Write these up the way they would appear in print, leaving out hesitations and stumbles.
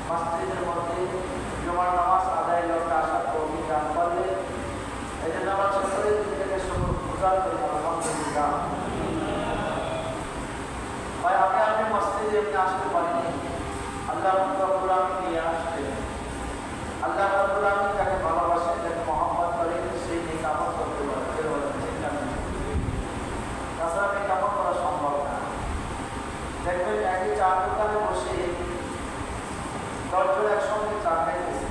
মসজিদের মধ্যে জুমার নামাজ আদায় করতে আসার তৌফিক দান করলেন। এই জন্য আমার সকলের দিক থেকে শুকর গুজার করি, আলহামদুলিল্লাহ। ভাই আপনি মসজিদে এমনি আসতে পারেনি, আল্লাহ রাব্বুল আলামিন নিয়ে আসতেন। আল্লাহ রাব্বুল আলামিন যাকে ভালোবাসেন, যাকে মহব্বত করেন, সেই নিয়ে কামত করতে পারে। তাছাড়া নিয়ে কামত করা সম্ভব না। দেখবেন একই চার দোকানে বসে 10 জন একসঙ্গে চা খাইতেছে,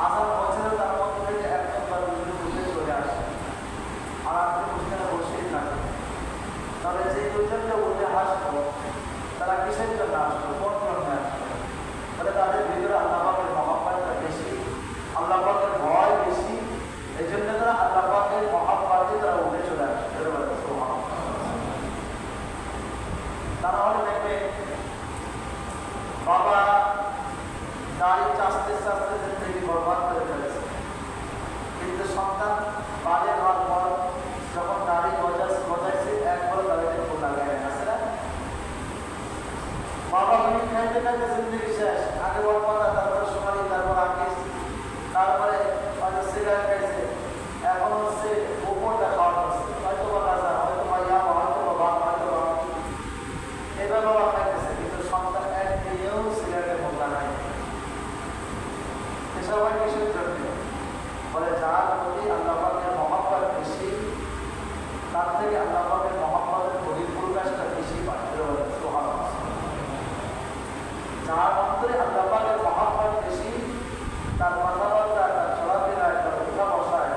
আজান বছরে তার মধ্যে থেকে একজন বা দুজন উঠে চলে আসে, আর আপনি ওখানে বসেই থাকেন। তাহলে যে দুজনকে উঠে আসলো তারা কিসের জন্য আসলো, কোন কারণে আসলো? তাহলে তাদের ভিতরে আল্লাহ পাকের মহব্বতটা বেশি, আল্লাহ পাকের ভয় বেশি। এই জন্য তারা আল্লাহ পাকের মহব্বতে তারা উঠে চলে আসে। তারা হলে দেখবে বাবা দাড়ি চাষতে চাষতে জিন্দগি বরবাদ করে ফেলেছে, কিন্তু সন্তান বাজে হওয়ার পর যখন দাড়ি গজাইছে একবার দাড়িতে ফুল লাগাই আছে না। বাবা তুমি খাইতে খাইতে জিন্দগি শেষ, আগে বড় কথা, তারপরে সোনালি, তারপর আকিস, তারপরে হয়তো সিগারেট খাইছে, এখন হচ্ছে উপরটা খাওয়া হচ্ছে, হয়তো বা রাজা, হয়তো বা ইয়াবা, হয়তো বা বাপ, হয়তো বা এবার বাবা খাইতেছে, কিন্তু সন্তান একদিনেও সিগারেটের মুখ লাগায়। এসব হয় কিসের জন্য? বলে যার প্রতি আল্লাহ পাকের মহব্বত বেশি, তার থেকে আল্লাহ পাকের মহব্বতের বহিঃপ্রকাশটা বেশি পায়। যার অন্তরে আল্লাহ পাকের মহব্বত বেশি, তার কথাবার্তা, তার চলাফেরা, তার উঠা বসায়,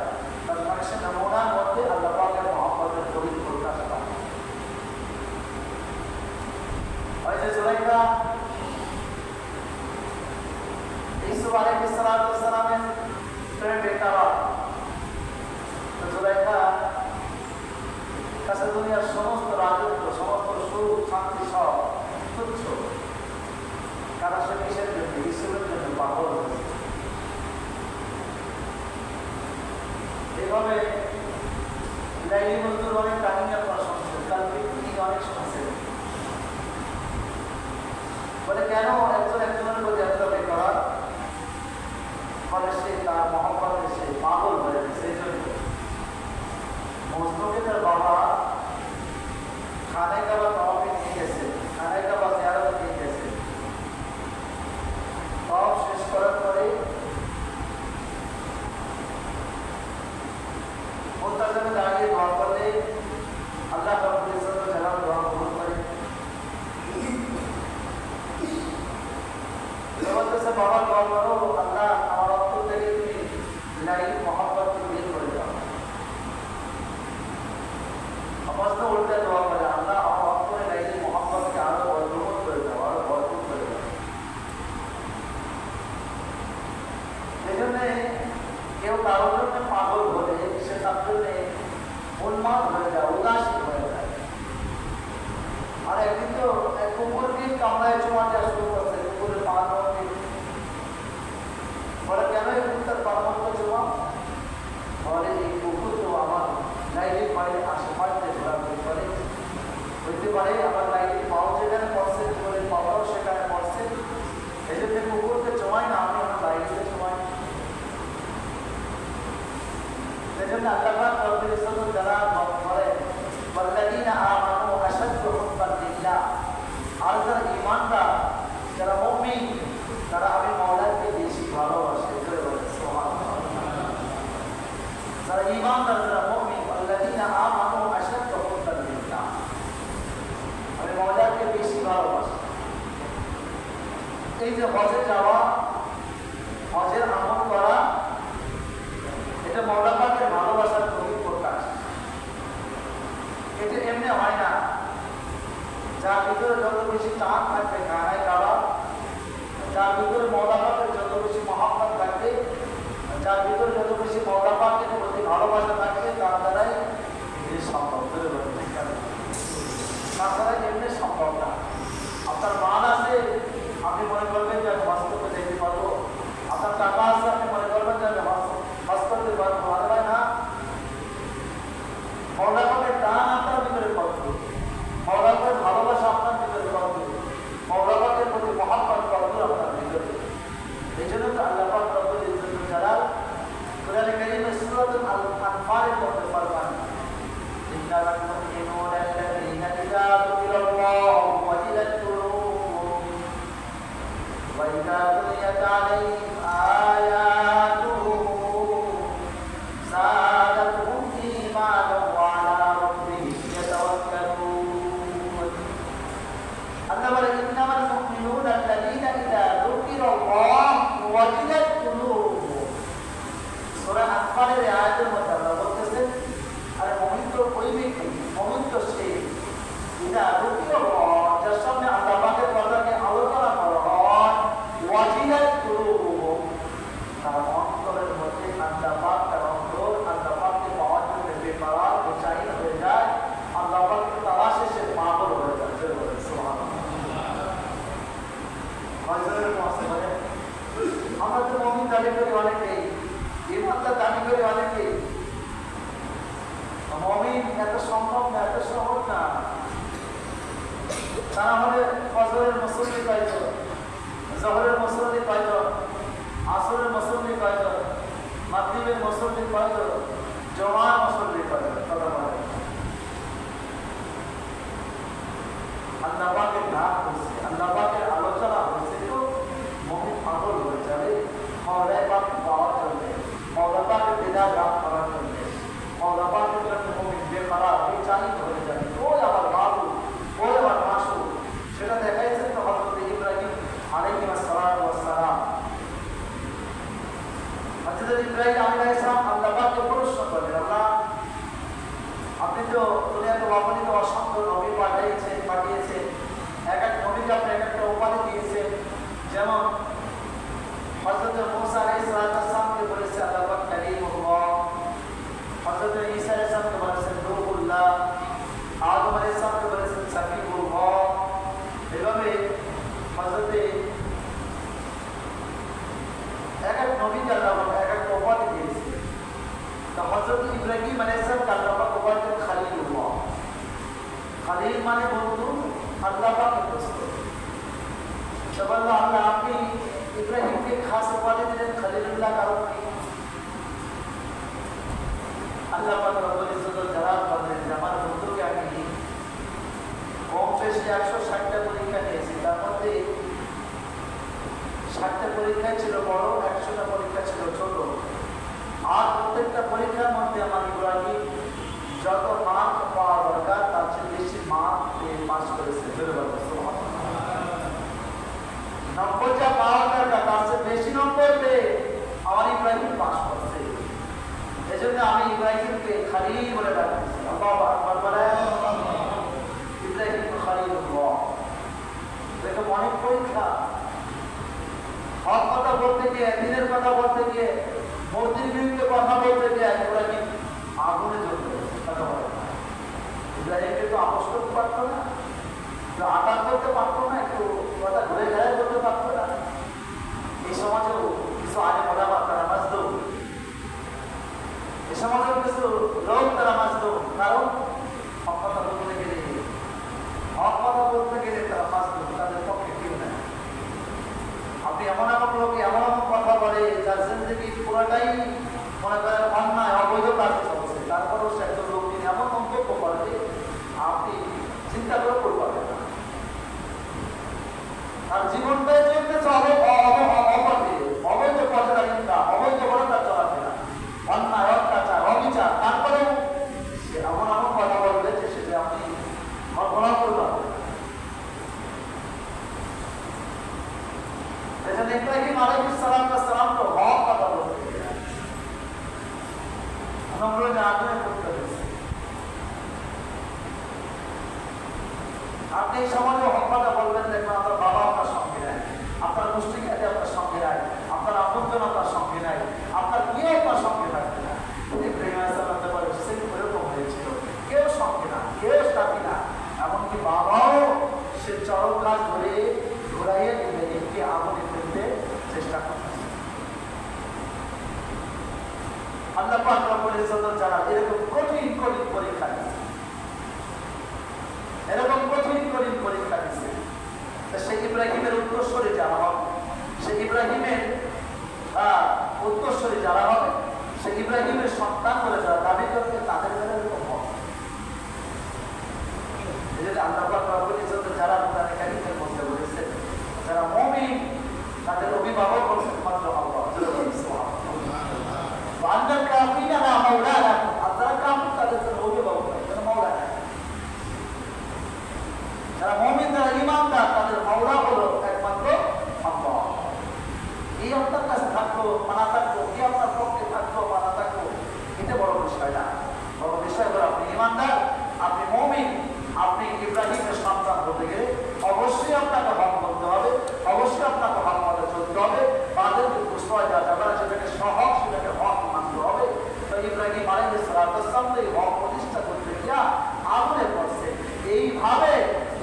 তার মানুষের নমুনার মধ্যে আল্লাহ পাকের মহব্বতের বহিঃপ্রকাশ পায়। ওই যে জুলাইখা ইউসুফ আলাইহিস সালামের প্রেমের বেটারা, তো জুলাইখা কাছে দুনিয়ার সমস্ত রাজত্ব, সমস্ত সুখ শান্তি সব তুচ্ছ। কারা সে কিসের জন্য? ইউসুফের জন্য পাগল হয়েছে। এইভাবে লাইলি মজদুর অনেক কাহিনী আপনারা শুনছেন, তার তিনি অনেক শুনছেন। বলে কেন একজন একজনের প্রতি এত বেকার? বলে সে তার মহব্বতে সে পাগল হয়ে গেছে। সেই জন্য মজনুকে তার বাবা খানে কাবা তওয়াফে নিয়ে গেছে, খানে কাবা জিয়ারতে নিয়ে গেছে। তওয়াফ শেষ করার পরে মুনতাজিমে দাঁড়িয়ে দোয়া করলে আল্লাহ রাব্বুল ইজ্জত জালাল দোয়া কবুল করে। বলতেছে বাবা দোয়া করো, আল্লাহ আমার অন্তর থেকে তুমি লাইলি মহব্বতকে বের করে দাও। অবস্থা উল্টে দোয়া করে, আল্লাহ আমার অন্তরে লাইলি মহব্বতকে আরো বর্ধমান করে দাও, আরো ভরপুর করে দাও। এই জন্যে কেউ কারোর জন্য পাগল হলে সে তার জন্য উন্মাদ হয়ে যায়, উদাসীন হয়ে যায়। আর একদিন তো এক কুকুরকে কামড়ায় চুমা দেওয়া শুরু করছে, কুকুরের পা ধরতে। বলে কেন এই কুকুরটার পা ধরতে চুমা? বলে এই কুকুর তো আমার লাইলির বাড়ির আশেপাশে ঘোরাঘুরি করে, হইতে পারে আমার লাইলির পাও যেখানে পড়ছে, কুকুরের পাও সেখানে পড়ছে, এই জন্য কুকুরকে চুমাই না, আমি আমার লাইলিতে চুমাই। এই জন্য আল্লাহ রাব্বুল ইজ্জত যারা বলে ওয়াল্লাযীনা আমানু আশাদ্দু হুব্বান লিল্লাহ, আর যারা ঈমানদার, যারা মুমিন, তারা আমি মাওলাকে বেশি ভালোবাসে। সুবহানাল্লাহ। যারা ঈমানদার, যারা মুমিন, ওয়াল্লাযীনা আমানু আশাদ্দু হুব্বান লিল্লাহ, আমি মাওলাকে বেশি ভালোবাসি। এই যে হজে যাওয়া, হজের আমল করা, এটা মাওলা পাকের ভালোবাসার বহিঃপ্রকাশ। এটা এমনি হয় না। যার ভিতরে যত বেশি টান থাকবে, খানায় খাওয়া, যার ভিতরে মাওলা পাকের যত বেশি মহব্বত থাকবে, যার ভিতরে যত বেশি মাওলা পাকের প্রতি ভালোবাসা থাকবে, তার দ্বারাই এটা সম্ভব। তাছাড়া এমনি সম্ভব না। আপনার মান আছে, আপনি মনে করবেন যে আমি হজ করতে যেতে পারবো। আপনার টাকা আছে, আপনি মনে করবেন যে আমি হজ করতে পারবো। আদায় না, মাওলা পাকের টান আপনার ভিতরে কত, মাওলা পাকের ভালোবাসা আপনার ভিতরে কত, মাওলা পাকের প্রতি মহব্বত কত আপনার ভিতরে। تليت عليهم آياته زادتهم إيمانا وعلى ربهم يتوكلون إنما المؤمنون الذين إذا ذكر الله وجلت قلوبهم সূরা আনফালের আয়াতের মধ্যে আল্লাহ বলতেছেন আর মুমিন তো ওই ব্যক্তি মুমিন তো সে ইদা যুকির যার সামনে আল্লাহ পাকের কথাকে আলোচনা করা হয় ওয়াজিলাত কুলুবুহুম তার অন্তরের মধ্যে আল্লাহ পাক তার অন্তর আল্লাহ পাককে পাওয়ার জন্য বেপরোয়া বেচাইন হয়ে যায় আল্লাহ পাককে তালাশে সে পাগল হয়ে যায় সুবহানাল্লাহ হযরত মুহাম্মদ আমরা তো মুমিন দাবি করি অনেকেই ইমানদার দাবি করি অনেকেই মুমিন এত সম্ভব না এত সহজ না তারা হলে ফজরের মুসল্লি কয়জন জোহরের মুসল্লি কয়জন আসরের মুসল্লি কয়জন মাগরিবের মুসল্লি কয়জন জুমার মুসল্লি কয়জন কথা বলেন আল্লাহ পাকের নাম হয়েছে আল্লাহ পাকের আলোচনা হয়েছে তো মুমিন পাগল হয়ে যাবে মাওলানা পাক পাওয়ার জন্য মাওলানা পাকের দিদার লাভ করার জন্য মাওলানা পাকের জন্য মুমিন বেকার বেচাইন হয়ে যাবে ওই আমার বাবু ওই আমার মাসুদ সেটা দেখাইছেন তো হযরত ইব্রাহিম আলাইহিস সালাতু ওয়াস সালাম হযরত ইব্রাহিম আলাইহিস সালাম আল্লাহ পাককে প্রশ্ন করলেন আল্লাহ আপনি তো দুনিয়াতে অগণিত অসংখ্য নবী পাঠিয়েছেন এক এক নবীকে আপনি এক একটা উপাধি দিয়েছেন যেমন হযরত মূসা আলাইহিস সালামকে বলেছে আল্লাহ পাক কারীমুল্লাহ হযরত ঈসা আলাইহিস সালামকে বলেছেন রূহুল্লাহ আদম আলাইহিস সালামকে বলেছেন সাফিউল্লাহ এভাবে হযরত এক এক নবীকে আল্লাহ পাক এক একটা উপাধি দিয়েছে তো হযরত ইব্রাহিম আলাইহিস সালামকে আল্লাহ পাক উপাধি দেন খলিলুল্লাহ খলিল মানে বন্ধু আল্লাহ পাকের দোস্ত সুবহানাল্লাহ আল্লাহ আপনি ইব্রাহিমকে খাস উপাধি দিলেন খলিলুল্লাহ কারণ কি আল্লাহ পাক রব্বুল ইজ্জতুল জালাল বলেন যে আমার বন্ধুকে আমি কম বেশি 160টা পরীক্ষা নিয়েছি তার মধ্যে 60টা পরীক্ষা ছিল বড় 100টা পরীক্ষা ছিল ছোট আর প্রত্যেকটা পরীক্ষার মধ্যে আমার ইব্রাহিম যত মার্ক পাওয়া দরকার তার চেয়ে বেশি মার্ক পেয়ে পাস করেছে 90টা পাওয়া দরকার তার চেয়ে বেশি নম্বর পেয়ে আমার ইব্রাহিম পাস করছে এই জন্য আমি ইব্রাহিমকে খালিল বলে ডাকছি আল্লাহু আকবার বলেন ইব্রাহিম খলিলুল্লাহ দেখো অনেক পরীক্ষা হক কথা বলতে গিয়ে দিনের কথা বলতে গিয়ে মূর্তির বিরুদ্ধে কথা বলতে গিয়ে ইব্রাহিম আগুনে জ্বলতে কথা বলে ইব্রাহিমকে তো আপোষ করতে পারতো না একটু আঘাত করতে পারতো না একটু কথা ঘুরে ঘেরাই করতে পারতো না এই সমাজেও কিছু আগে বলা তারা মাসদ এই সমাজেও কিছু লোক তারা মাসদ কারণ হক কথা বলতে গেলে তারা মাসদ তাদের পক্ষে কেউ নেয় আপনি এমন এমন লোকে এমন এমন কথা বলে যার জিন্দগি পুরোটাই মনে করেন অন্যায় অবৈধ কাজ চলছে তারপরেও সে একজন লোক তিনি এমন মন্তব্য করে যে আপনি চিন্তা করে করবেন না আর জীবনটাই চলতেছে অবৈধ পথের চিন্তা অবৈধ বলে তার চলাফেরা অন্যায় অত্যাচার অবিচার তারপরেও সে এমন এমন কথা বলবে যে সেটা আপনি কল্পনা করবেন ইব্রাহিম আলাইহিস সালাম তো হক কথা বলতে আমরা আগুনে করতে হয়েছে আপনি সমাজে হক কথা বলবেন দেখবেন আপনার বাবা আপনার সঙ্গে নাই আপনার গোষ্ঠী খ্যাতি আপনার সঙ্গে নাই আপনার আপনজন আপনার সঙ্গে নাই আপনার কেউ আপনার সঙ্গে থাকবে না ইব্রাহিম আলাইহিস সালাম বলে সেরকম এরকম হয়েছিল কেউ সঙ্গে না কেউ সাথী না এমনকি বাবাও সে চরম কাজ ধরে ঘোরাইয়ে ইব্রাহিমকে আগুনে ফেলতে চেষ্টা করতেছে আল্লাহ পাক রব্বুল ইজ্জতুল জালাল এরকম কঠিন পরীক্ষা দিয়েছে সেই ইব্রাহিমের উত্তরসূরি যারা হবে সেই ইব্রাহিমের উত্তরসূরি যারা হবে সেই ইব্রাহিমের সন্তান বলে যারা দাবি করবে তাদের বেলা এরকম হবে আল্লাহ পাক রব্বুল ইজ্জতুল জালাল তার কারিমের মধ্যে বলেছে যারা মুমিন তাদের অভিভাবক হচ্ছেন মাত্র আল্লাহ। আল্লাহর কাফির না মাওলানা, আল্লাহর কাফির তাদের জন্য অভিভাবক নয়, তারা মাওলানা। যারা মুমিন, যারা ঈমানদার, তাদের মাওলা হলো একমাত্র আল্লাহ। এই আপনার কাছে থাকলো মানা থাকলো, এই আপনার পক্ষে থাকলো মানা থাকলো, এটা বড় বিষয় না। বড় বিষয় হলো আপনি ঈমানদার, আপনি মুমিন, আপনি ইব্রাহিমের সন্তান হতে গেলে অবশ্যই আপনাকে হক করতে হবে, অবশ্যই আপনাকে হক মতে চলতে হবে। বাদেরকে প্রশ্রয় দেওয়া যাবে না, সেটাকে সহক, সেটাকে হক মানতে হবে। তো ইব্রাহিম আলাইহিস সালাম এই হক প্রতিষ্ঠা করতে গিয়া আগুনে পড়ছে। এইভাবে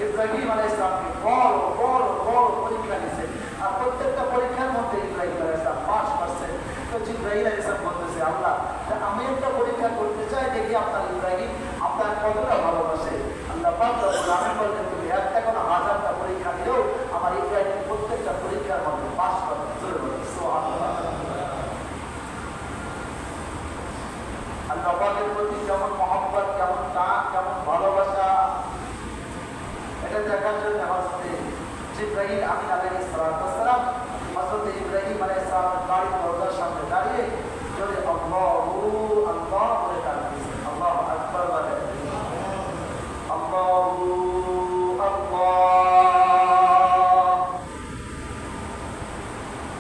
ইব্রাহিম আলাইহিস সালামকে বড় বড় বড় পরীক্ষা দিয়েছে, আর প্রত্যেকটা পরীক্ষার মধ্যে ইব্রাহিম আলাইহিস সালাম পাস করছে। তো জিবরাইল আলাইহিস সালাম বলতেছে, আল্লাহ আমি একটা পরীক্ষা করতে চাই, দেখি আপনার ইব্রাহিম আপনার কতটা ভালোবাসে। আল্লাহ পাক রব্বুল আলামিন বলেন, তুমি একটা কোনো হাজারটা পরীক্ষা দিও, আমার ইব্রাহিম প্রত্যেকটা পরীক্ষার মধ্যে পাস করবে। চলে বলে সুবহানাল্লাহ। আল্লাহ পাকের প্রতি কেমন মহব্বত, কেমন টান, কেমন ভালোবাসা, এটা দেখার জন্য হযরত জিবরাইল আমিন আলাইহিস সালাম হযরত ইব্রাহিম আলাইহিস সালামের বাড়ির দরজার সামনে দাঁড়িয়ে জোরে আল্লাহু আল্লাহ বলে ডাকতেছে। আল্লাহু আকবার বলে, আল্লাহু আল্লাহ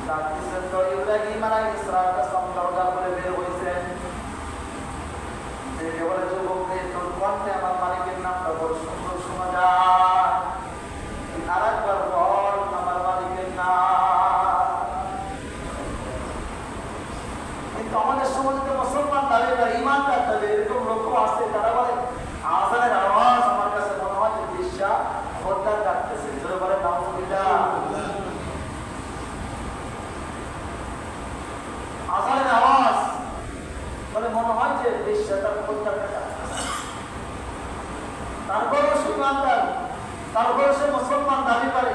ডাকতেছে। তো ইব্রাহিম আলাইহিস সালাম দরজা খুলে বের হয়েছেন। এবারে যুবকদের তোর কণ্ঠে আমার মালিকের নামটা বড় সুন্দর শোনা যায়, আর একবার বল আমার মালিকের নাম। কিন্তু আমাদের সমাজে মুসলমান তাদের ইমানদার, তাদের এরকম লোক আছে, তারা বলে আযানের আওয়াজ আমার কাছে মনে হয় যে বিশ্বাস খোদার ডাকতেছে। জোরে বলে নাউযুবিল্লাহ। আযানের আওয়াজ বলে মনে হয় যে বিশ্বাস তার খোদার ডাকতেছে। তারপরে সে ইমানদার, তারপরে সে মুসলমান দাবি করে,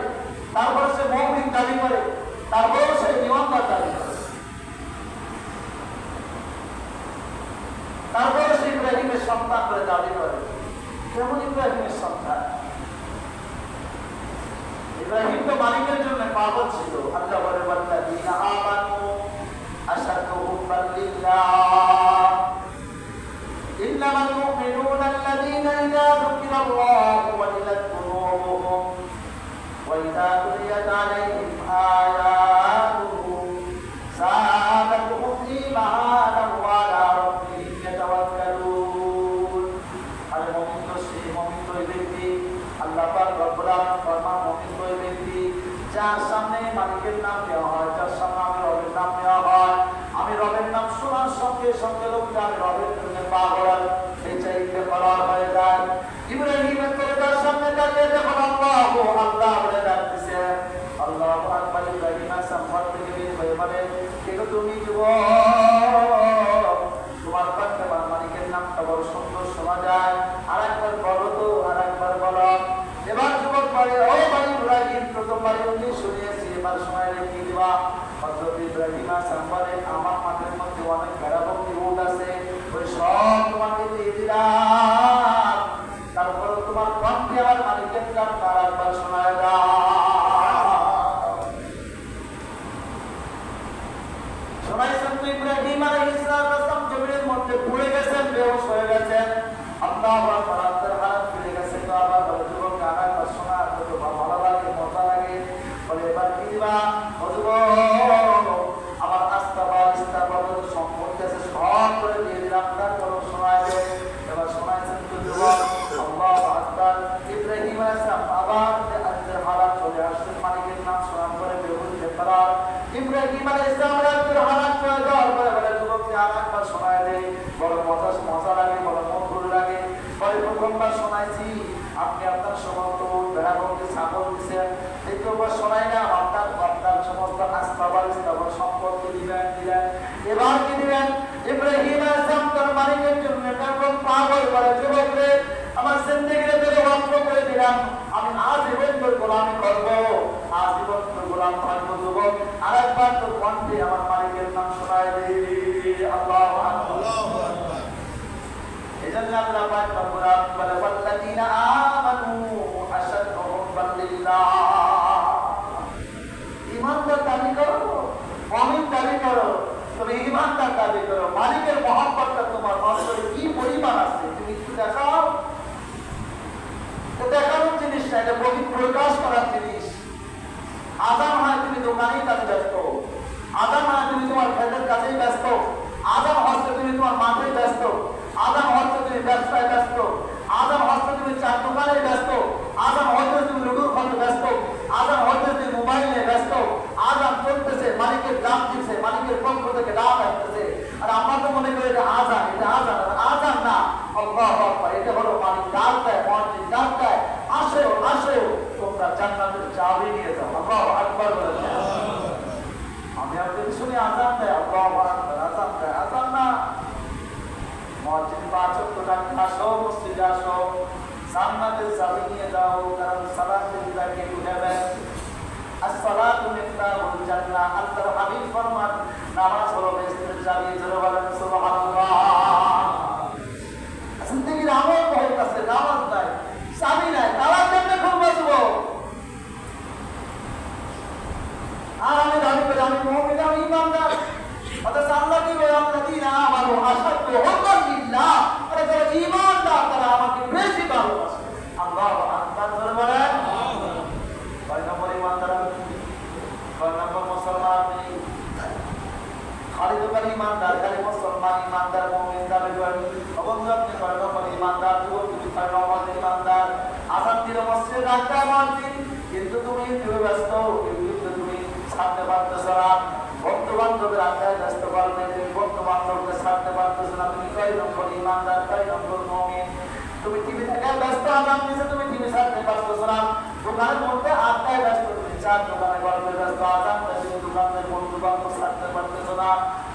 তারপরে সে মুমিন দাবি করে, তারপরে সে ইমানদার দাবি করে, তারপরে সে ইব্রাহিমের সন্তান করে দাবি করে। কেমন ইব্রাহিমের সন্তান? ইব্রাহিম তো মালিকের জন্য পাগল ছিল। আল্লাহ বলে, ওয়াল্লাযীনা আমানু আশাদ্দু হুব্বান লিল্লাহ, ইন্নামাল মুমিনুনা আল্লাযীনা ইযা যুকিরাল্লাহু ওয়াজিলাত কুলুবুহুম ওয়া ইযা তুলিয়াত আলাইহিম আয়াতুহু যাদাতুহুম ঈমানান ওয়া আলা রাব্বিহিম ইয়াতাওয়াক্কালুন। আর মুমিন তো সেই মুমিন তো ব্যক্তি, আল্লাহ পাক রব্বুল আলামিন ফরমান, মুমিন তো ব্যক্তি যার সামনে মালিকের নাম দেওয়া হয়, যার সামনে আমি রবের নাম দেওয়া হয়, আমি রবের নাম শোনার সঙ্গে সঙ্গে লোকটা আমি রবের জন্য পাগল, সেই চাইতে করার হয়ে যায়। ইব্রাহিমের দরজার সামনে দাঁড়িয়ে যখন আল্লাহু আল্লাহ বলে ডাকতেছে, আল্লাহু আকবার, ইব্রাহিম সামনে থেকে বের হয়ে বলে, কে গো তুমি যুবক, তোমার কাছে আমার মালিকের নামটা বড় সুন্দর শোনা যায়, আর একবার বলো তো, আর একবার বলো। এবার যুবক বলে, ও ভাই ইব্রাহিম, প্রথমবার উনি শুনিয়েছি, এবার সময় রেখে দিবা। হযরত ইব্রাহিম বলে, আমার মাঠের মধ্যে অনেক ভেড়া-বকরি উট আছে, ওই সব তোমাকে দিয়ে দিলাম, তারপরে তোমার কণ্ঠে আমার মালিকের নামটা আর একবার শোনায় দাও। শোনাইছেন তো ইব্রাহিম আলাইহিস সালাম জমিনের মধ্যে পড়ে গেছেন, বেহুশ হয়ে গেছেন। আল্লাহু আকবার, আল্লাহর হাত ফিরে গেছে। তো আবার বলে, যুবক আবার শোনা কত ভালো লাগে, মজা লাগে। বলে, এবার কি দিবা? ও যুবক, আমার আস্তা বা ইস্তাগফার যত সম্পত্তি আছে সব করে দিয়ে দিলাম, তারপর শোনায় দে। এবার শোনাইছেন তো যুবক। আল্লাহু আকবার। ইব্রাহিম আলাইহিস সালাম আবার আজকের হালাত চলে আসছেন, মালিকের নাম শোনার পরে বেহুশ হয়ে পড়া। ইব্রাহিম আলাইহিস সালাম আজকের হালাত চলে যাওয়ার পরে বলে, যুবককে আর একবার শোনায় দে, বড় মজা লাগে, বড় মধুর লাগে। পরে প্রথমবার শোনাইছি, আপনি আপনার সমস্ত ভেড়া বকরি ছাগল দিচ্ছেন, দ্বিতীয়বার শোনাই না, আপনার সমস্ত আস্তাবার ইস্তাবার সম্পত্তি দিলেন। এবার কি দিলেন? ইব্রাহিম আলাইহিস সালাম তার মালিকের জন্য এখন পাগল বলে, যুবক রে, আমার জিন্দেগিতে তোরে ওয়াক্ফ করে দিলাম, আমি আজীবন তোর গোলামি করব, আজীবন তোর গোলাম থাকবো। যুবক, আর একবার তোর কণ্ঠে আমার মালিকের নাম শোনায় দে। আল্লাহু আকবার, আল্লাহু আকবার। এজন্য আল্লাহ পাক রব্বুল আলামিন বলে, ওয়াল্লাযীনা আমানু আশাদ্দু হুব্বান লিল্লাহ। ঈমানদার দাবি আসসালাতু মিফতাহুল জান্নাহ, আল্লাহর হাবিব ফরমান নামাজ হলো বেহেশতের চাবি। জোরে বলেন সুবহানাল্লাহ। জিন্দেগির আমল বহুত আছে, নামাজ নাই, চাবি নাই, তালা কেমনে খুলবো যুবক? আর আমি দাবি করি আমি মুমিন, আমি ইমানদার। অথচ আল্লাহ কি বলে, আল্লাযীনা আমানু আশাদ্দু হুব্বান লিল্লাহ, আরে যারা ইমানদার তারা আমাকে বেশি ভালোবাসে। আল্লাহু আকবার। জোরে বলেন। কয় নম্বর ইমানদার? কয় নম্বর মুসলমান? আপনি খালি দোকান ইমানদার, খালি মুসলমান ইমানদার, মুমিন দাবি করেন। অবন্ধু আপনি কয় নম্বর ইমানদার? যুবক তুমি কয় নম্বর ইমানদার? আজান দিল মসজিদে ডাক্তার মসজিদ, কিন্তু তুমি ব্যস্ত, কিন্তু তুমি ছাড়তে পারতেছো না। বন্ধু বান্ধবের আড্ডায় ব্যস্ত পারবে, তুমি বন্ধু বান্ধবকে ছাড়তে পারতেছো না। তুমি কয় নম্বর ইমানদার? কয় নম্বর মুমিন? তুমি টিভি থেকে ব্যস্ত, আজান দিয়েছে, তুমি টিভি ছাড়তে পারতেছো না। দোকানের মধ্যে আড্ডায় ব্যস্ত, তুমি চার দোকানে গল্পে ব্যস্ত, আজান দিয়েছে, দোকানের বন্ধু বান্ধব ছাড়তে পারতেছো না।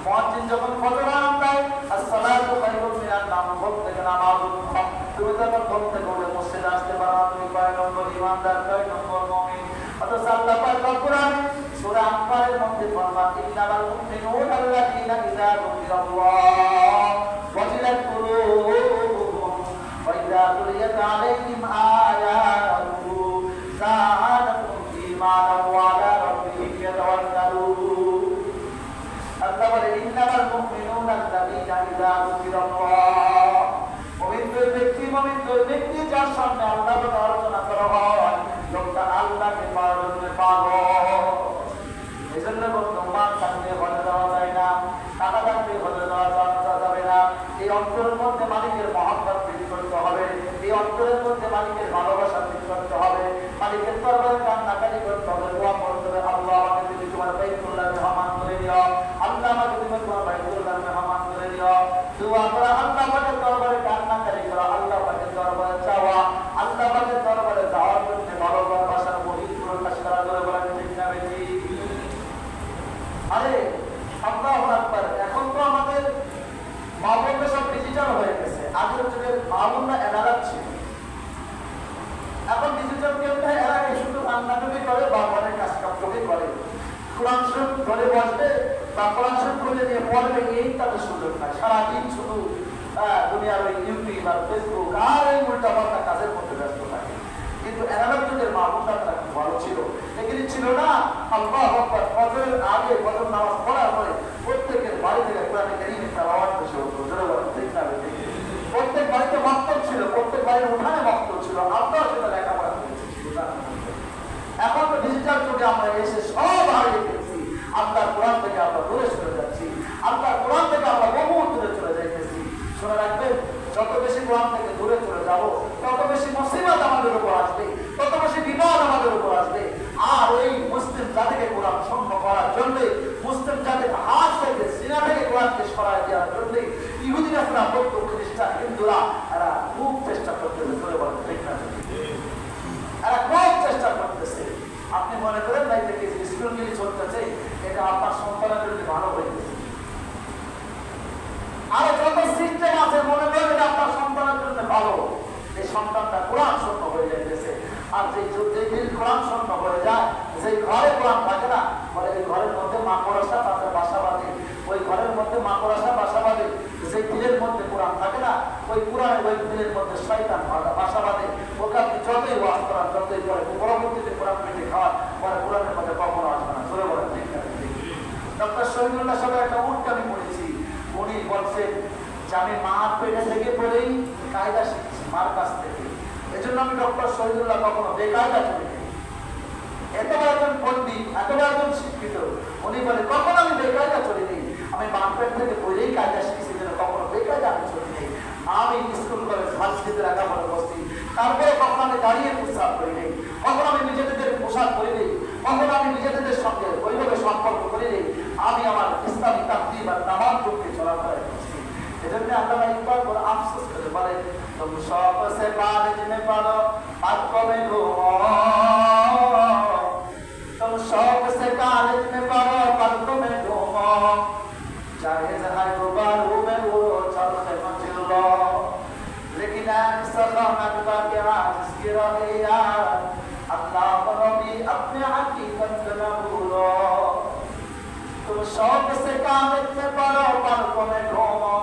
মুয়াজ্জিন যখন ফজর আযান দেয়, আসসালাতু খায়রুম মিনান নাওম, ঘুম থেকে নামাজ উঠো, তুমি যখন ঘুম থেকে উঠে মসজিদে আসতে পারো, তুমি কয় নম্বর ইমানদার? কয় নম্বর মুমিন? অথচ আল্লাহ পাক কোরআনে সূরা আনফালের মধ্যে ফরমান, ইন্নামাল মুমিনুনা আল্লাযীনা ইযা যুকিরাল্লাহ ওয়াজিলাত কুলুবুহুম ওয়া ইযা তুলিয়াত আলাইহিম আয়াতুহু যাদাতুহুম ঈমানান ওয়া আলা রাব্বিহিম ইয়াতাওয়াক্কালুন। আল্লাহ বলে, ইন্নামাল মুমিনুনা আল্লাযীনা ইযা যুকিরাল্লাহ, মুমিন ওই ব্যক্তি যার সামনে আল্লাহর আলোচনা করা হয়, লোকটা আল্লাহকে পাওয়ার জন্য পাগল। এই জন্য মান থাকলে হজে দেওয়া যায় না, টাকা থাকলে হজে দেওয়া যাবে না। এই অন্তরের মধ্যে মালিকের মহব্বত তৈরি করতে হবে, এই অন্তরের মধ্যে মালিকের ভালোবাসা তৈরি করতে হবে, মালিকের দরবারে কান্নাকাটি করতে হবে, দোয়া করতে হবে, আল্লাহ আমাকে তুমি তোমার বাইতুল্লাহ মেহমান করে দিও, আল্লাহ আমাকে তুমি তোমার বাইতুল্লাহ মেহমান করে দিও। দোয়া করা, আল্লাহ পাকের দরবারে কান্নাকাটি করা, আল্লাহ পাকের দরবারে চাওয়া, আল্লাহ পাকের দরবারে যাওয়ার জন্য ভালোবাসার মহিত প্রকাশ করা। করে বলেন ঠিক না বেশি? আরে আল্লাহু আকবার। এখন তো আমাদের মা বোনরা সব ডিজিটাল হয়ে গেছে। আগের যুগের মা বোনরা এনারাত ছিল, এখন ডিজিটাল কেমনে? এরা শুধু রান্নাটুকি করে বা ঘরের কাজ কামটুকি করে, কোরআন শরীফ ধরে বসবে বা কোরআন শরীফ খুলে নিয়ে পড়বে, এই তাদের সুযোগ নাই। সারাদিন শুধু দুনিয়ার ওই ইউটিউব আর ফেসবুক আর এই উল্টা পাল্টা কাজের মধ্যে ব্যস্ত থাকে। কিন্তু এনারাত যুগের মা বোনরা তারা খুব ভালো ছিল। এগুলি ছিল না আল্লাহু আকবার, ফজরের আগে ফজর নামাজ পড়ার পরে প্রত্যেকের বাড়ি থেকে কোরআন কারীমের তেলাওয়াত বেশি হতো। জোরে বলেন ঠিক না? প্রত্যেক বাড়িতে মাকতব ছিল, প্রত্যেক বাড়ির উঠানে মাকতব ছিল, আমরা সেটা লেখাপড়া করেছি। এখন তো ডিজিটাল যুগে আমরা এসে সব হারিয়ে ফেলছি। আল্লাহর কোরআন থেকে আমরা দূরে চলে যাচ্ছি, আল্লাহর কোরআন থেকে আমরা বহু দূরে চলে যাইতেছি। শুনে রাখবেন, যত বেশি কোরআন থেকে দূরে চলে যাব, তত বেশি মুসিবত আমাদের উপর আসবে, তত বেশি বিপদ আমাদের উপর আসবে। আর ওই মুসলিম জাতিকে কোরআন শূন্য করার জন্য, মুসলিম জাতির হাত থেকে সিনা থেকে কোরআনকে সরাই দেওয়ার জন্য ইহুদিরা, বৌদ্ধ, খ্রিস্টান, হিন্দুরা এরা খুব চেষ্টা করতেছে। ধরে বলেন ঠিক না? এরা খুব চেষ্টা করতেছে। আপনি মনে করেন না যে স্কুলগুলি চলতেছে, এটা আপনার সন্তানের জন্য ভালো হয়ে গেছে। আরো যত সিস্টেম আছে মনে করেন এটা আপনার সন্তানের জন্য ভালো, এই সন্তানটা কোরআন শূন্য হয়ে যাইতেছে। আর যে কোরআন শূন্য হয়ে যায়, সেই ঘরে কোরআন থাকে না, বলে এই ঘরের মধ্যে মাকড়সা তাদের বাসা বাঁধে, ওই ঘরের মধ্যে মাকড়সা বাসা বাঁধে। সেই দিলের মধ্যে কোরআন থাকে না, ওই কোরআনের ওই দিলের মধ্যে শয়তান বাসা বাঁধে। ওকে আপনি যতই ওয়াজ করান, যতই করে, পরবর্তীতে কোরআন পেটে খাওয়ান, পরে কোরআনের মধ্যে কখনো আসবে না। চলে বলেন ঠিক না? ডক্টর শহীদুল্লাহ সাহেব একটা উট আমি পড়েছি, উনি বলছেন যে আমি মার পেটে থেকে পড়েই কায়দা শিখছি মার কাছ থেকে। এজন্য আমি ডক্টর শহীদুল্লাহ কখনো বেকায়দা চলে যাই। এতবার একজন পণ্ডিত, এতবার একজন শিক্ষিত, উনি বলে কখনো আমি বেকায়দা চলে যাই, আমি মার পেট থেকে পড়েই কায়দা শিখছি, যেন কখনো বেকায়দা আমি চলে যাই। আমি স্কুল কলেজ ভার্সিটিতে লেখাপড়া করছি, তারপরে কখনো আমি দাঁড়িয়ে পোশাক করি নেই, কখনো আমি নিজেদের পোশাক করি নেই, কখনো আমি নিজেদের সঙ্গে ওইভাবে সম্পর্ক করি নেই। আমি আমার ইসলামী তাকদীর আর নামাজ পড়তে চলাফেরা করছি। এজন্য আল্লাহ ইকবাল বলে আফসোস করে বলে, তুম শৌক সে কলেজ মে পড়ো আঁখোं में घूमो, तुम शौक से कॉलेज में पढ़ो पलकों में घूमो, चाहे जहाँ गुबारू में उड़ो चरखे मंजिल लो, लेकिन सखानत का क्या जिसकी रवैया अल्लाह को भी अपने हकीकत সব সে কামতে পারো পার কোনে ঘুমো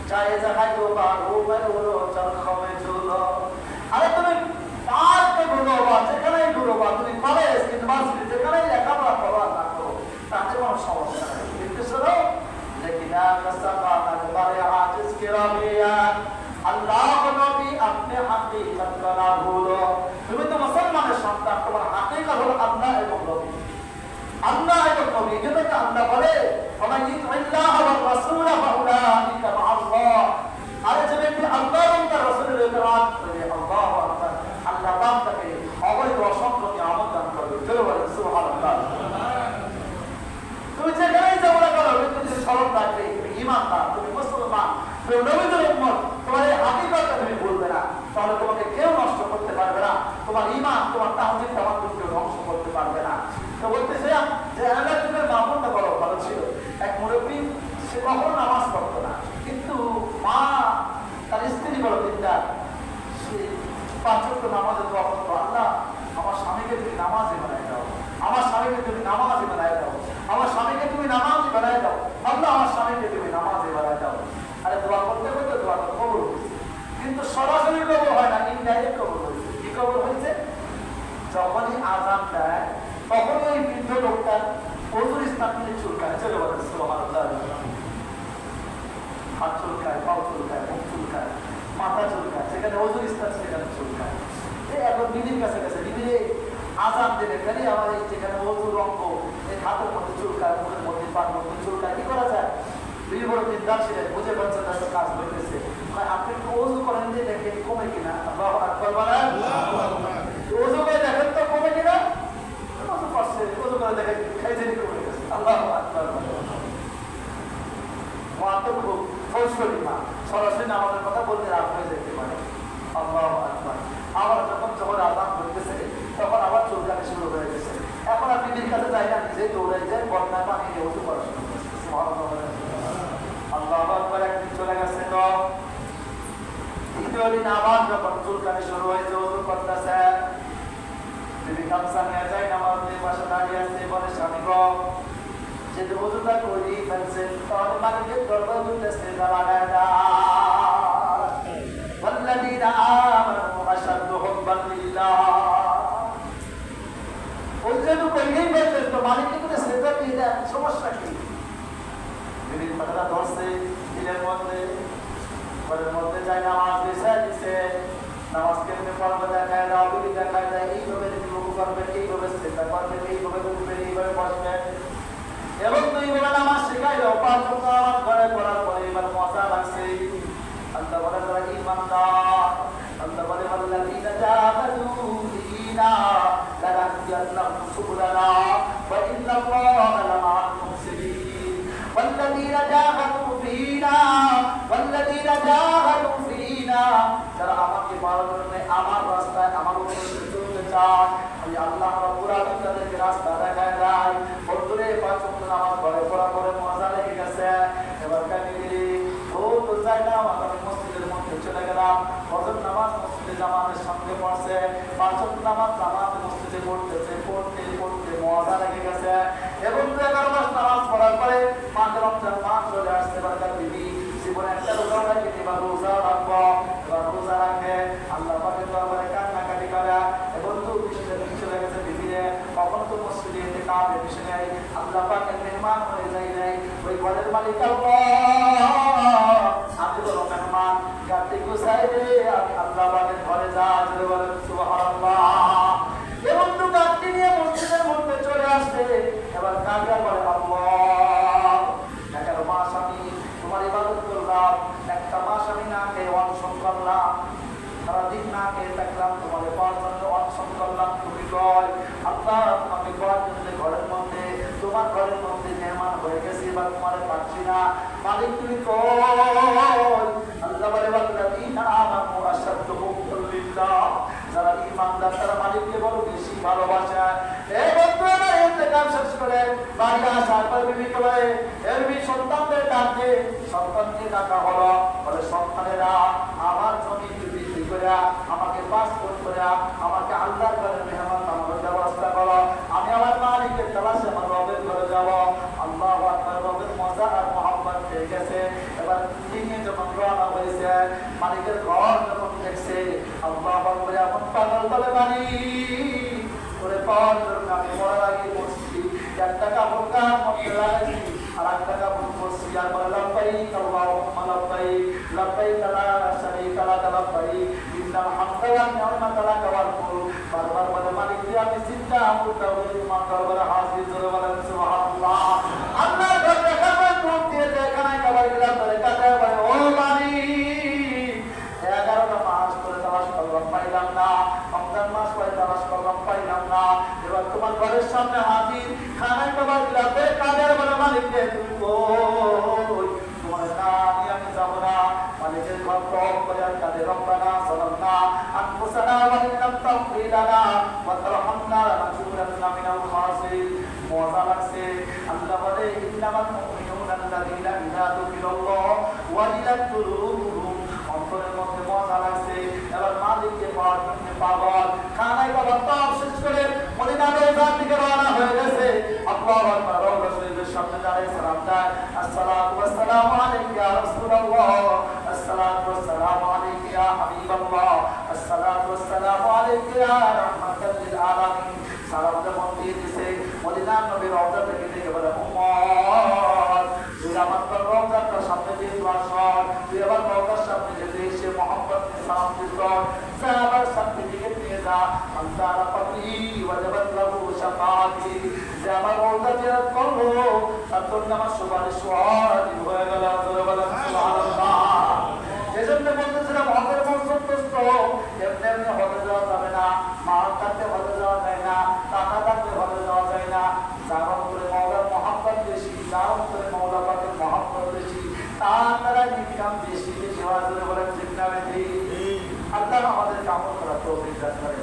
চাই জায়গায় গোবার উবে উড়ো চল খমে ঝুলো। আরে তুমি পার্কে ঘুরোবা, যেখানেই ঘুরোবা, তুমি কলেজ ইউনিভার্সিটি যেখানেই লেখাপড়া করো না করো, তাতে কোনো সমস্যা নেই। কিন্তু শোনো, लेकिन আল্লাহ নবী আপনি হাকিকত না ভুলো। তুমি তো মুসলমানের সন্তান, তোমার হাকিকত হলো আল্লাহ এবং নবী। আল্লাহ এবং নবী, যেটা আল্লাহ বলে ওয়া ইল্লাহ ওয়া রাসূল ফাউলাইকা মা'আল্লাহ। আরে যে ব্যক্তি আল্লাহ এবং তার রাসূলের ইতরাত করে, আল্লাহু আকবার, আল্লাহ পাক তাকে অবৈধ অসংখ্য নিয়ামত দান করবে। জোরে বলেন সুবহানাল্লাহ। তুমি যেখানেই ঝগড়া করো, তুমি স্মরণ রাখবে তুমি ঈমানদার, তুমি মুসলমান, তুমি নবীর উম্মত, তোমার এই হাকিকতটা তুমি ভুলবে না, তাহলে তোমাকে কেউ নষ্ট করতে পারবে না। তোমার ঈমান, তোমার তাওহীদ, তাওয়াক্কুল কেউ ধ্বংস করতে পারবে না। তো বলতেছিলাম যে আলাদুলের মামুনটা বড় ভালো ছিল। এক মুরব্বী, সে কখনো নামাজ পড়তো না, কিন্তু মা তার স্ত্রী বড় দিনদার, সে 5 ওয়াক্ত নামাজে দোয়া করতো, আল্লাহ আমার স্বামীকে তুমি নামাজি বানাই দাও, আমার স্বামীকে তুমি নামাজি বানাই দাও, আমার স্বামীকে তুমি নামাজি বানাই দাও, আল্লাহ আমার স্বামীকে তুমি নামাজি বানাই দাও। আরে দোয়া করতে করতে দোয়াটা কবুল হয়েছে, কিন্তু সরাসরি কবুল হয় না, ইনডাইরেক্ট কবুল হয়েছে। কি কবুল হয়েছে? যখনই আযান দেয় তখনই ওই বৃদ্ধ লোকটা ওযুর স্থান থেকে চুলকায়। চলে বলেন সুবহানাল্লাহ। হাত চুলকায়, পাও চুলকায়, মুখ চুলকায়, মাথা চুলকায়, যেখানে ওযুর স্থান সেখানে চুলকায়। এখন বিবির কাছে গেছে, বিবির আযান দিলে খালি আমার এই যেখানে ওযুর অঙ্গ, এই হাতের মধ্যে চুলকায়, মুখের মধ্যে, পার মধ্যে চুলকায়, কি করা যায়? বিবি বড় দিনদার ছিলেন, বুঝে পাচ্ছেন না তো কাজ হইতেছে, আপনি ওযু করেন যে দেখেন কমে কিনা। আল্লাহু আকবার বলেন। ওযু করে দেখেন তো কমে কিনা। ওযু করছে, ওযু করে দেখেন খাইজেনি কমে গেছে। আল্লাহু আকবার বলেন। মা তো খুব ফৌজশরী মা, সরাসরি আমাদের কথা বলতে রাগ হয়ে যেতে পারে। আল্লাহু আকবার। আবার যখন যখন আযান হইতেছে তখন আবার চুলকানি শুরু হয়ে গেছে। এখন আর বিবির কাছে যাই না, নিজে দৌড়ে যায়, বদনায় পানি নিয়ে ওযু করা শুরু করছে। সুবহানাল্লাহ। আল্লাহু আকবার। একদিন চলে গেছে তো দ্বিতীয় দিন আবার যখন চুলকানি শুরু হয়েছে, ওযু করতেছে, বিবি গামছা নিয়ে যায়, নামাজের পাশে দাঁড়িয়ে আছে, বলে স্বামী গো, যদি ওযুটা করি ফেলছেন তাহলে মালিকের দরবার উঠতেছে লাগায় না। والذين آمنوا أشد حبا لله। ওই যেটুকু কইলেই ফেলছেন তো মালিককে তো সেটা দিয়ে দেন, সমস্যা কি? বিবির কথাটা ধরছে দিলের মধ্যে, ঘরের মধ্যে যায়, নামাজ বিছায় দিছে, নামাজ কেমনে পড়বে দেখায় দাও, বিবি দেখায় দেয়, এইভাবে রুকু করবেন, এইভাবে সিজদা করবেন, এইভাবে উঠবেন, এইভাবে বসবেন, এবং 2 বেলা নামাজ শেখাই দাও। 5 ওয়াক্ত নামাজ ঘরে পড়ার পরে এবার মজা লাগছে। আল্লাহ বলে যারা ঈমানদার, আল্লাহ বলে ওয়াল্লাযীনা জাহাদু ফীনা লানাহদিয়ান্নাহুম সুবুলানা ওয়া ইন্নাল্লাহা লামা'আল মুহসিনিন। ওয়াল্লাযীনা জাহাদু ফীনা, ওয়াল্লাযীনা জাহাদু ফীনা, যারা আমাকে পাওয়ার জন্য আমার রাস্তায় আমার উপরে চলতে চায়, আমি আল্লাহ রাব্বুল আলামিন তাদেরকে রাস্তা দেখায় দেয়। বন্ধুরে 5 ওয়াক্ত নামাজ ঘরে পড়া পরে মজা লেগে গেছে, এবার কামিলি ও তো যাই না, আমি মসজিদের মধ্যে চলে গেলাম, ফজর নামাজ মসজিদে জামাতের সঙ্গে পড়ছে, 5 ওয়াক্ত নামাজ জামাত মসজিদে পড়তেছে, পড়তে পড়তে মজা লেগে গেছে। এবং 11 মাস নামাজ পড়ার পরে মাঝে রমজান মাস চলে আসছে, বারকাত বিবি জীবনে একটা রোজা রাখে, এবার রোজা রাখবো, এবার রোজা রাখে, আল্লাহ পাকের দরবারে কান্নাকাটি করে। এবং তো চলে গেছে বিবিরে, কখন তো মসজিদে এতে কাবে এসে নেয়, আল্লাহ পাকের মেহমান হয়ে যায় নাই, ওই ঘরের মালিক আল্লাহ, আমি বলো মেহমান, গাড়ি গুছাই রে, আমি আল্লাহ পাকের ঘরে যাই, বলেন সুবহানাল্লাহ। এবং তো গাড়ি নিয়ে মসজিদের মধ্যে চলে আসছে, এবার কাবিয়া বলে আল্লাহ, 11 মাস আমি তোমার ইবাদত করলাম, একটা মাস আমি না খেয়ে অনশন করলাম, সারাদিন না খেয়ে থাকলাম, তোমার পাওয়ার জন্য অনশন করলাম, তুমি কয় আল্লাহ তোমাকে পাওয়ার জন্য ঘরের মধ্যে, তোমার ঘরের মধ্যে মেহমান হয়ে গেছি, এবার তোমার পাচ্ছি না, মালিক তুমি কয়। আল্লাহ বলে ওয়াল্লাযীনা আমানু আশাদ্দু হুব্বান লিল্লাহ, যারা ঈমানদার তারা মালিককে বড় বেশি ভালোবাসে। এই বন্ধুরা ইন্তেকাল শেষ করে বাড়ি আসার পর বিবিকে বলে, এরবি সন্তানদের ডাকে, সন্তানকে ডাকা হলো, বলে সন্তানেরা আমার জমি বিক্রি করে আমাকে পাসপোর্ট করে আমাকে আল্লাহর ঘরে মেহমান বানানোর ব্যবস্থা করো, আমি আমার মালিকের তালাশে আমার রবের ঘরে যাব। আল্লাহু আকবার। গেছে। এবার নিয়ে যখন রওনা হয়েছে, মালিকের ঘর যখন দেখছে, আল্লাহ বলে এখন পাগল বলে মালিক করে পাওয়ার জন্য আমি মরা লাগিয়ে বসছি, একটা কাপড় কার মধ্যে লাগাইছি আর একটা কাপড় বসছি, আর বলে লাব্বাইক আল্লাহুম্মা লাব্বাইক লাব্বাইক লা শারীকা লাক লাব্বাইক ইন্নাল হামদা ওয়ান নি'মাতা লাক ওয়াল মুলক। বারবার বলে মালিক যে আমি চিন্তা করতে হলে তোমার দরবারে হাজির, জোরে বলেন সুবহানাল্লাহ। আল্লাহ ঘর দেখাবেন রূপ দিয়ে এখানে কাবার গেলাম ধরে কাছে বলে ও মালিক 11টা মাস ধরে তালাশ করলাম পাইলাম না, রমজান মাস পরে তালাশ করলাম পাইলাম না, এবার তোমার ঘরের সামনে হাজির খানায় কাবার গেলাম কাদের বলে মালিক যে তুমি কই, তোমার না নিয়ে আমি যাবো না। মালিকের ঘর টপ করে আর কাদের রব্বানা সালামনা আনফুসানা ওয়া ইন লাম তাগফির লানা ওয়া তারহামনা লানাকুনান্না মিনাল খাসিরিন। মজা লাগছে। আল্লাহ বলে ইন্নামাল মুমিনুনা আল্লাযীনা ইযা যুকিরাল্লাহ ওয়াজিলাত কুলুবুহুম। অন্তরের মধ্যে মজা লাগছে। এবার মালিককে পাওয়ার জন্য পাগল খানায় বাবা তাপ শেষ করে মদিনা রওজার দিকে রওনা হয়ে গেছে। আল্লাহু আকবার। রওজা শরীফের সামনে দাঁড়িয়ে সালাম দেয়, আসসালাতু ওয়াসসালামু আলাইকা ইয়া রাসূলুল্লাহ, আসসালাতু ওয়াসসালামু আলাইকা ইয়া হাবিবাল্লাহ, আসসালাতু ওয়াসসালামু আলাইকা ইয়া রাহমাতাল লিল আলামিন। সালাম যখন দিয়ে দিছে, মদিনার নবীর রওজা থেকে দেখে বলে উম্মত তুই আমার রওজাটার সামনে দিয়ে দোয়া কর, তুই আবার রওজার সামনে যেতে এসে মোহাম্মদ সালাম দিস, সাহাবার সামনে দিকে নিয়ে যা। আল্লাহ রাব্বি ওয়াজাবাত লাহু শাফাআতি, যে আমার রওজা জিয়ারত করলো তার জন্য আমার সুপারিশ ওয়াজিব হয়ে গেল। জোরে বলেন সুবহানাল্লাহ। এজন্য বলতেছিলাম হজের মৌসুম দোস্ত, এমনি এমনি হজে যাওয়া যাবে না, মাল থাকতে হজে যাওয়া যায় না, টাকা থাকতে হজে যাওয়া যায় না। যার অন্তরে মাওলার মহাব্বত বেশি, যার অন্তরে মাওলা পাকের মহাব্বত বেশি, তার দ্বারা ইনকাম বেশি বেশি হয়। জোরে বলেন ঠিক না বেশি? আল্লাহ আমাদের কামল করা তৌফিক দান করেন।